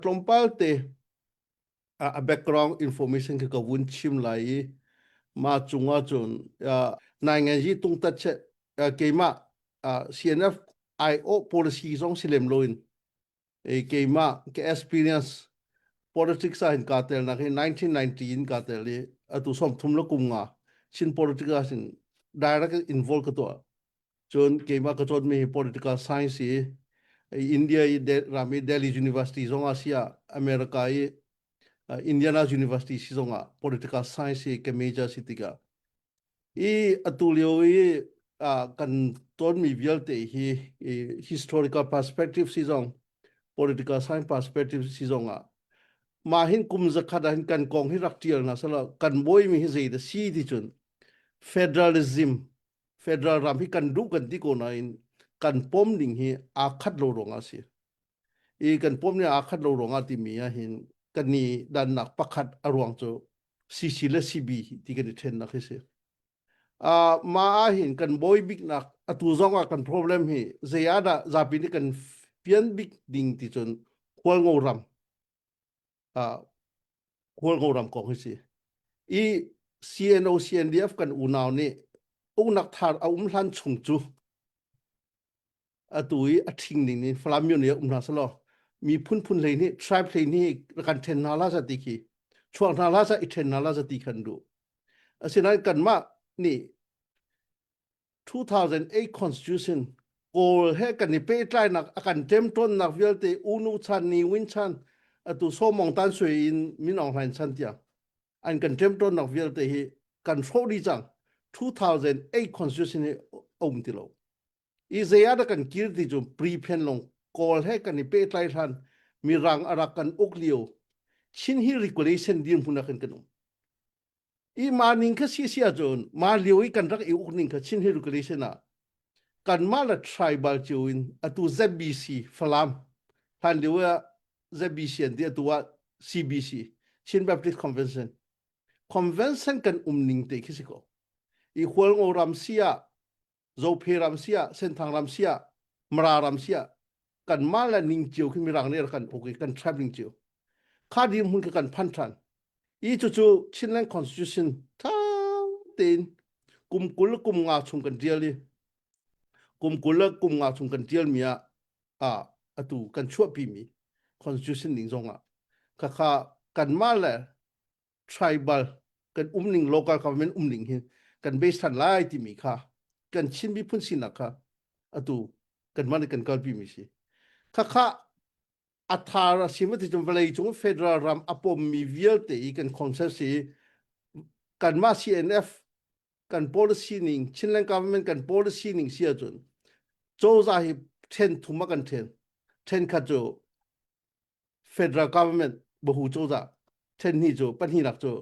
Tlompalte a background information ke kawun chim lai ma chunga chun nai ngai ji tung ta che keima CNF IO policy song silem loin keima ke experience politics in katel na 1919 katel le atu som thum lo kunga sin politics sin direct involve ka to chun keima ka chon me political science India rami Delhi University zong Asia America Indiana University sizonga political science ke major sitiga atulio kan ton mi vialte hi historical perspective sizong political science perspective sizonga mahin kumza khada hin kan kong hi raktial na sala kan boy mi hi zeida si di chun federalism federal ram hi kan du kan di ko na in kan pom ding hi akhat lo ronga si kan pom ni akhat lo ronga ti mi hin kan ni dan nak pakhat arwang cho CC le CB ti kan then na khise ma hin kan boy big nak atu zonga kan problem hi zeyada zapi ni kan pian big ding ti chun khol ngo ram khol ngo ram ko khise CNO CNDF kan unaw ni unak thar hlan chung chu atui athing ning ni flamyo ne umna salo mi phun lei ni tribe lei ni kan then nala sa tiki chuang nala sa ithen nala sa tikhan du asina kan ma ni 2008 constitution ko he kan ni pe trai nak akan tem ton nak vialte unu chan ni win chan atu so mong tan sui in minong han chan tia an kan tem ton nak vialte hi kan fo di chang 2008 constitution ni ti lo izaya kan kirti ju pre-pen long call he kan ni pe trai than mirang arakan oklio chin hi regulation din puna kan kanum maning ka sia jon ma lioi kan rak e ukning ka chin hi regulation na kan mala tribal join atu ZBC falam han liwa ZBC and atu CBC Chin Baptist Convention kan umning te kisiko hol ngo ramsia zo phe ramsia senthang ramsia mara ramsia kan mala ning chiu khimirang ne kan oke kan traveling chiu khadi mun kan phan chu chinland constitution thang tin kumkul kum nga chung kan diali kumkul kum nga chung kan dial mia atu kan chua pi mi constitution ning zonga kha kan mala tribal kan umning local government umning hin kan base than lai ti mi kha kan chin bi phun sinaka atu kan man kan kal pi mi si kha athara simati jum valai chung federal ram apom mi vialte kan concept si kan ma CNF kan policy ning chinland government kan policy ning sia chun cho za hi 10 thuma kan 10 kha jo federal government bohu cho za 10 ni jo pan hi nak jo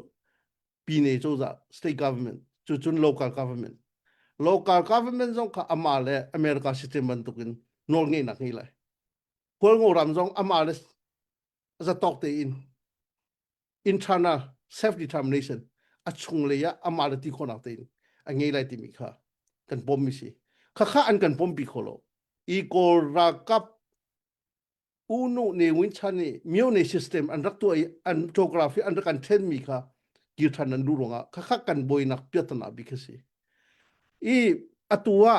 pi ne cho za state government chun local government zong kha amale America system ban tukin nor nge nak ngi lai kol ngo ram zong amale za tok te in internal self determination achung le ya amale ti khonak te in ange lai ti mi kha kan pom mi si kha an kan pom pi kholo ko ra kap unu ne win chani myo ne system an rak to an geography an kan ten mi kha ki than an du ronga kha kan boi nak pyatana bi khasi atua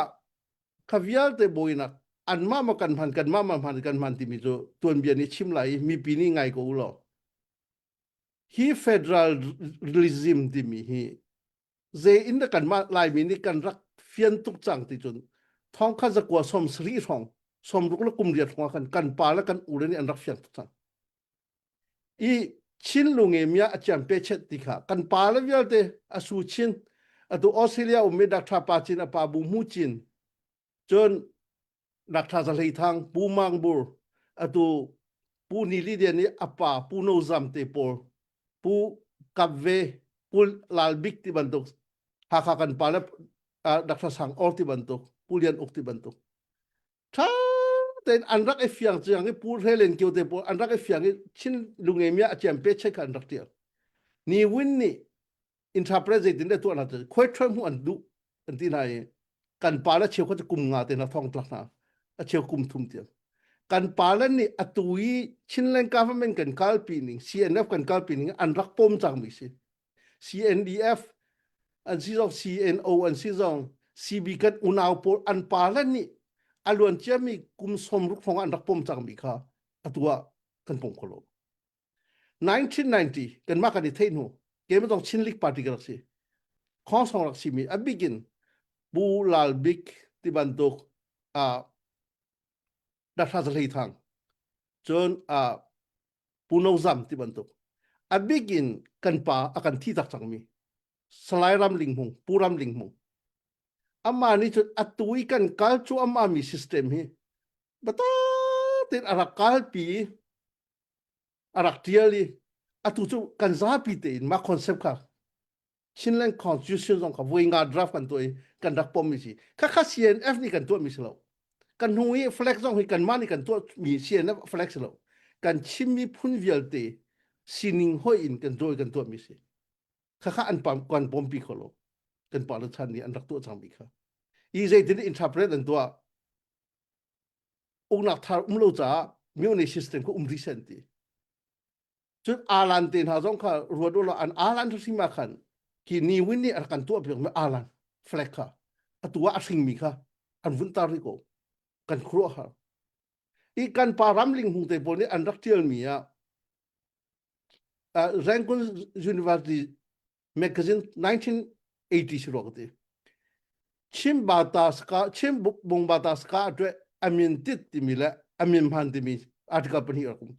khavial te boi nak an ma kan phan kan man ti mi jo ton bia ni chim lai mi pi ni ngai ko lo hi federalism ti mi hi ze in da kan ma lai mi ni kan rak fian tuk chang ti chun thong kha za kwa som sri thong som ruk la kum ria thong kan pa la kan u le ni an rak fian tuk chang chin lunge mia acham pe chet ti kha kan pa la vial te asu chin atu Australia me Dr. Pa chin apa bu mu chin chon Dr. za lei thang pu mang bur atu pu ni li de ni apa pu no zam te por pu kapve pu lal big ti bantuk ha kan pa la Dr. sang or ti bantuk pu lian ok ti bantuk tha ten anrak e fiang chiang e pu helen kyo te por anrak e fiang e chin lunge mia acham pe che kan rak tia ni win ni interpret din de to na te khoi thram hu an du an ti nai kan pa la cheu kho kum nga te na thong tlak na a cheu kum thum tia กันปาลันนี่อตุยชินเลนกาฟเมนกันกัลปีนิง CNF กันกัลปีนิงอันรักปมจังมิสิ CNDF อันซีซอง CNO อันซีซอง CB กันอุณาวปอันปาลันนี่อลวนเจมีกุมสมรุกฟงอันรักปมจังมิค่ะอตัวกันปงโคโล1990กันมากันที่เทนูเกมต้องชินลิกปาร์ตี้กันสิข้อสองรักสิมีอันบิกินบูลาลบิกที่บันทุกดัชนีทางจนปูนซัมที่บันทุกอันบิกินกันป่าอากันที่ตักจังมีสลายรำลิงหงปูรำลิงหงอามานี่จุดอัตุยกันกัลจูอามามีสิสเต็มฮีบัตรติดอารักกัลปีอารักเทียลีอัตุจูกันซาปีเตนมาคอนเซปต์ค่ะชินเลนคอนสติทูชั่นของเขาวิ่งงาดราฟกันตัวเองกันรักปมมิสิข้าข้า CNF นี่กันตัวมิสิเรากันหุยเฟล็กซ์ต้องหุยกันมานี่กันตัวมี CNF เฟล็กซ์เรากันชิมมีพุ่นเวียลเตซินิงหอยอินกันตัวกันตัวมิสิข้าข้าอันปั๊มกันปมปีเขาเรากันปาลชันนี่อันรักตัวจังมิค่ะอีเจตินอินทรเพรสอันตัวองนักทารุณโลจ้ามิวในซิสเต็มก็ริเซนตีจุดอาลันเตนหาจงค่ะรัวดูละอันอาลันทุสิมาขันที่นิวินนี่อาการตัวเพียงไม่อาลันเฟล็กค่ะตัวอาสิงมีค่ะอันวุ้นตาริโกกันครัวค่ะอีกันปารัมลิงหุงเตปนี่อันรักเทียลมีอ่ะแรงกุนยูนิเวอร์ซิตี้แมกกาซีน1980ชิโรกตีชิมบาตาสกาชิมบงบาตาสกาด้วยอามินติดที่มีและอามินพันที่มีอาร์ติกาปนีรักุม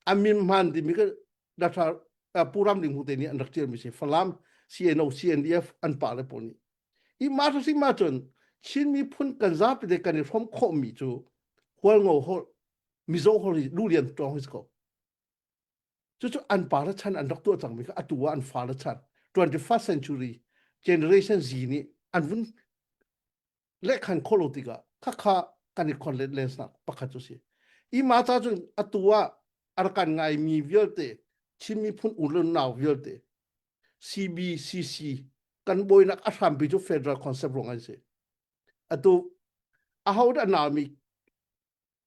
อามินพันที่มีก็ดัชปูรัมลิงหุงเตนี่อันรักเทียลมีสิฟลาม CNO CNDF อันปาเลปนี่อีมาทุสิมาจนชินมีพุ่นกันซาไปเด็กกันในฟอมโคมีจูหัวงอหัวมิโซหัวดูเรียนตรงฮิสโกจู่ๆอันปาร์ชันอันรักตัวจังมีก็อัตัวอันฟาร์ชัน21st century generation Z นี่อันวุ่นเล็กขันโคโลติกาข้าข้ากันอีกคนเลนส์นักปักขัดจุสิอีมาตาจนอัตัวอารักันไงมีเวลเตชินมีพุ่นอุลนาวเวลเต CBCC กันบอยนักอารัมปิจูเฟเดอรัลคอนเซปต์ลงไงสิอัตัวอาหาวดานามี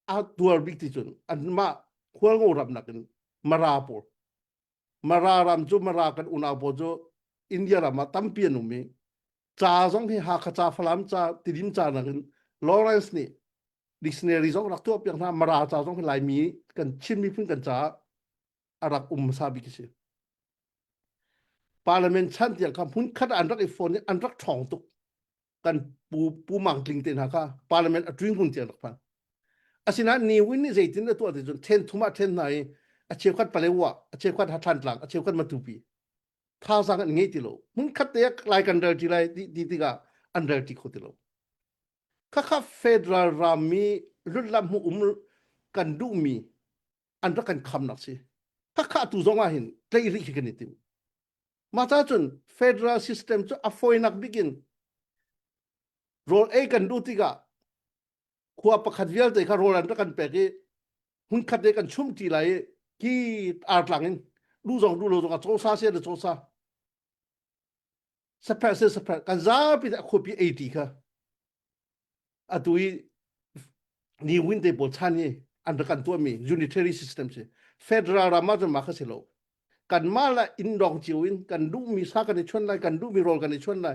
อาตัวบิกติจุนอันมาหัวงูรับนักมาราปอมารารามจูมารากันอุณาโปจูอินเดียรามาตั้มเปียนุมีจ้าจงให้หาขจ้าฟลามจ้าติดิมจ้านักลอเรนส์นี่ดิกชันนารีจงรักตัวเพียงท่ามาราจ้าจงให้ลายมีกันชินมีพึ่งกันจ้าอารักซาบิกิสิพาร์ลิเมนต์ชั้นที่ยังคำพูดขัดอันรักไอโฟนนี่อันรักทองตุกกันปูมังกลิงเต็นหาค่ะพาร์ลิเมนต์อัดวิ่งหุ่นเตียงรักพันอาศินะนิวินนี่ใจตินได้ตัวที่จน10 ทุ่ม10ไหนอาเชียวขัดไปเลยวะอาเชียวขัดหัดทันหลังอาเชียวขัดมาตุปีท่าสังกันงี้ติโลมึงขัดเตะลายกันเดินที่ไรดีกาอันเดินที่โคติโลข้าเฟดรัลรามีรุ่นลำหูกันดูมีอันรักกันคำนักสิข้าตุจงมาเห็นใจริกกันนิติมมาถ้าจนเฟดรัลซิสเต็มจะอฟอยนักบิกินโรลเอกันดูติกาขวบประคัดเวลแต่ข้าโรลันรักกันเปกี้หุ่นขัดเด็กันชุ่มทีไรกี่อาร์ตหลังดูจงโจงโจซาเสียหรือโจซาสเปซกันซาปิดขวบปี80ค่ะอัตุยนิวินเตปอชันนี่อันดักันตัวมี unitary system สิ federal รามาจนมาเข้าสิโลกันมาละอินดองจิวินกันดูมีสากันในชนไรกันดูมีโรลกันในชนไร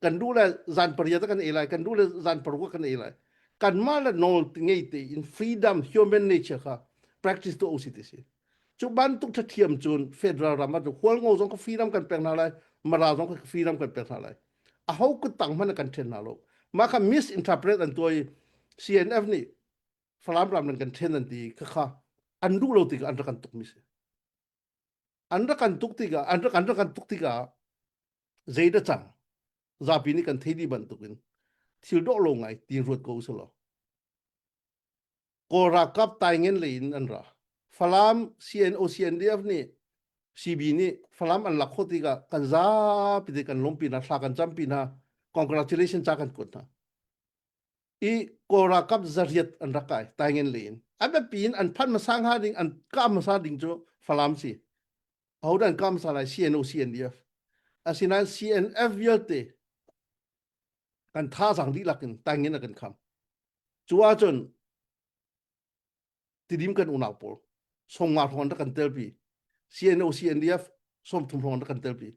กันดูแลจานปริยัติกันเอไรกันดูแลจานปรุกกันเอไรกันมาละโนลติงเอติ in freedom human nature ค่ะ practice ตัวอุสิติสิจุบันตุกทัดเทียมจูน federal รามาจนหัวงอจงก็ freedom กันเป็นอะไรมาราจงก็ freedom กันเป็นอะไรอาเขาก็ตั้งมันกันเทนนาโลมาค่ะ misinterpret อันตัว CNF นี่ฟลามรำนันกันเทนนันตีค่ะอันดูเราติกอันรักันตุกมิสอันรักันตุกติกอันรักันตุกติกใจเดจังซาปีนี่กันเทดีบันตุกินทิลโดลงไงตีรวดกูสโลโกรักกับตายเงินเลยอันระฟลาม CNO CNDF นี่ CB นี่ฟลามอันหลักโคติกกันซาปีเดกันล้มปีนะสากันจำปีนะ congratulation จากกันกดนะอีโกรากับจริตอันรักไก่ตายเงินเลียนอันเป็นปีนอันพันมาสร้างหาดิ่งอันก้ามมาสร้างดิ่งจูฟลามสิเอาดันก้ามมาสร้างอะไร CNO CNDF อาศินัน CNF เยอะเตกันท่าสังดีหลักกันตายเงินกันคำจัวจน tidim kan unau pol song ma thon da kan telpi CNO CNDF som thum thon da kan telpi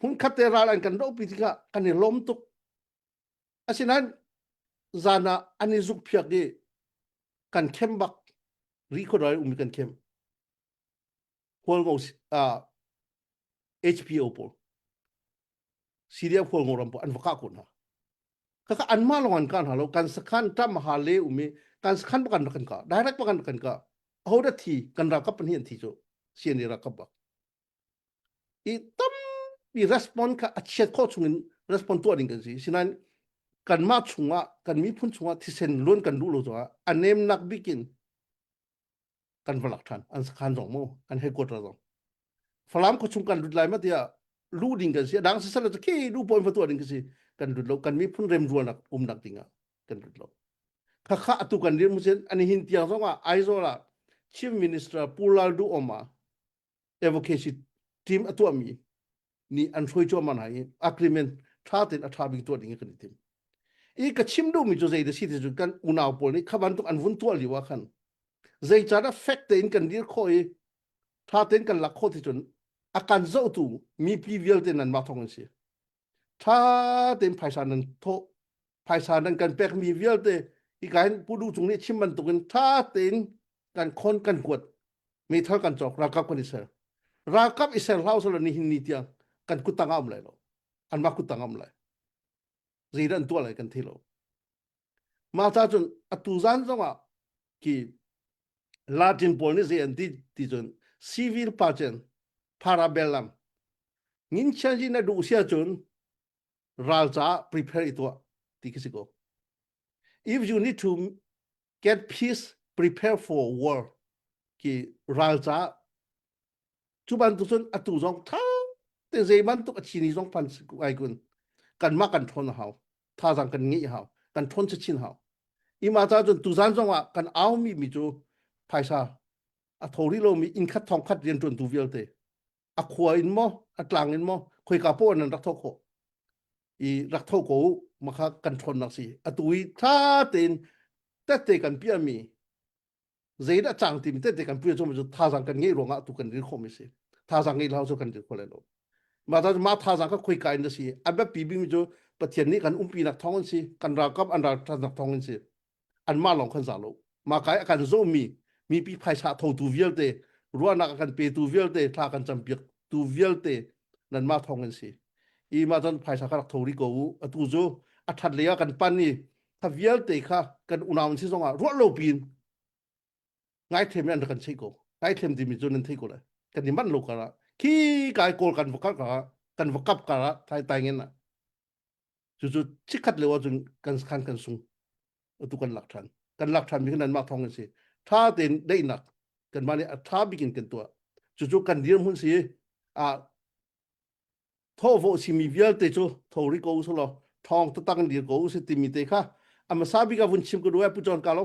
hun khate ra lan kan do pi ka kan ni lom tuk asinan zana ani zuk phiak ge kan khem bak ri ko dai kan khem hol go HPO pol Syria hol go ram po an vaka ko na kaka an ma longan kan halo kan sakhan tam hale kan sakhan bakan kan ka direct bakan kan ka hoda thi kan ra kap hian thi jo sian ra kap ba I tam bi respond ka achet ko chungin respond to ding kan si sinan kan ma chunga kan mi phun chunga thi sen lon kan du lo zo anem nak bikin kan valak than an sakhan jong mo an he ko tra jong falam ko chung kan du lai ma dia lu ding kan si dang sa sa ke du point fa to ding kan si kan du lo kan mi phun rem ruan nak nak tinga kan du lo kaka atu kan dir musen ani hin tiang zonga aizola chief minister pulaldu oma advocacy team atu ami ni an soi cho man hai agreement thatin athabi to ding kan tim I ka chimdu mi jo zai de city ju kan unau pol ni khaban tuk an vun to liwa khan zai chara fact in kan dir khoi thatin kan la kho ti chun akan zo tu mi pvl ten an ma thong si tha ten phaisa nan tho phaisa nan kan pek mi vial te I kan pudu chung ni chimman tukin tha ten kan khon kan kuat mi thal kan chok rakap kan isel rakap isel house lo ni hin ni tia kan kutangam lai lo an ma kutangam lai zidan to lai kan thilo ma ta chun atuzan zonga ki latin pol ni ze anti ti chun civil pageant parabellum ngin chanji na du sia chun ralza prepare itwa ti kisiko if you need to get peace prepare for war ki ralza chuban tu chun atu zong tha te ze man tu achini zong pan ai kun kan ma kan thon hao tha jang kan ngi hao kan thon che chin hao I ma ta chun tu zan zong wa kan aw mi chu phaisa a thori lo mi in khat thong khat rian chun tu vial te a khua in mo a tlang in mo khoi ka po nan rak tho ko I rak tho ko ma kha kan thon nak si atui tha ten te kan pia mi zai da chang tim te kan pia chu tha jang kan ngi ro nga tu kan ri kho mi si tha jang ngi lao chu kan ri kho le lo ma ta ma tha jang ka khoi ka in si a ba pi bi mi chu pathian ni kan pi nak thong si kan ra kap an ra tha nak thong si an ma long khan za lo ma kai kan zo mi pi phai sa tho tu vial te ruwa na kan pe tu vial te tha kan cham piak tu vial te nan ma thong si I ma tan phai sa ka thori ko atu zo a that le kan pan ni tha vial te kha kan unaw si zonga ro lo pin ngai them an kan sei ko ngai them di mi zo nan thei ko la kan ni man lo ka la ki kai kol kan vokal ka kan vokap ka la thai tai ngen na chu chikhat le wa jun kan sung tu kan lak than mi kan ma thong si tha ten dei nak kan ma ni a tha bikin kan to chu kan dir hun si a tho vo si mi vial te chu thori ko so lo thong ta tang dir ko si ti mi te kha ama sabi ka vun chim ko do pu jon ka lo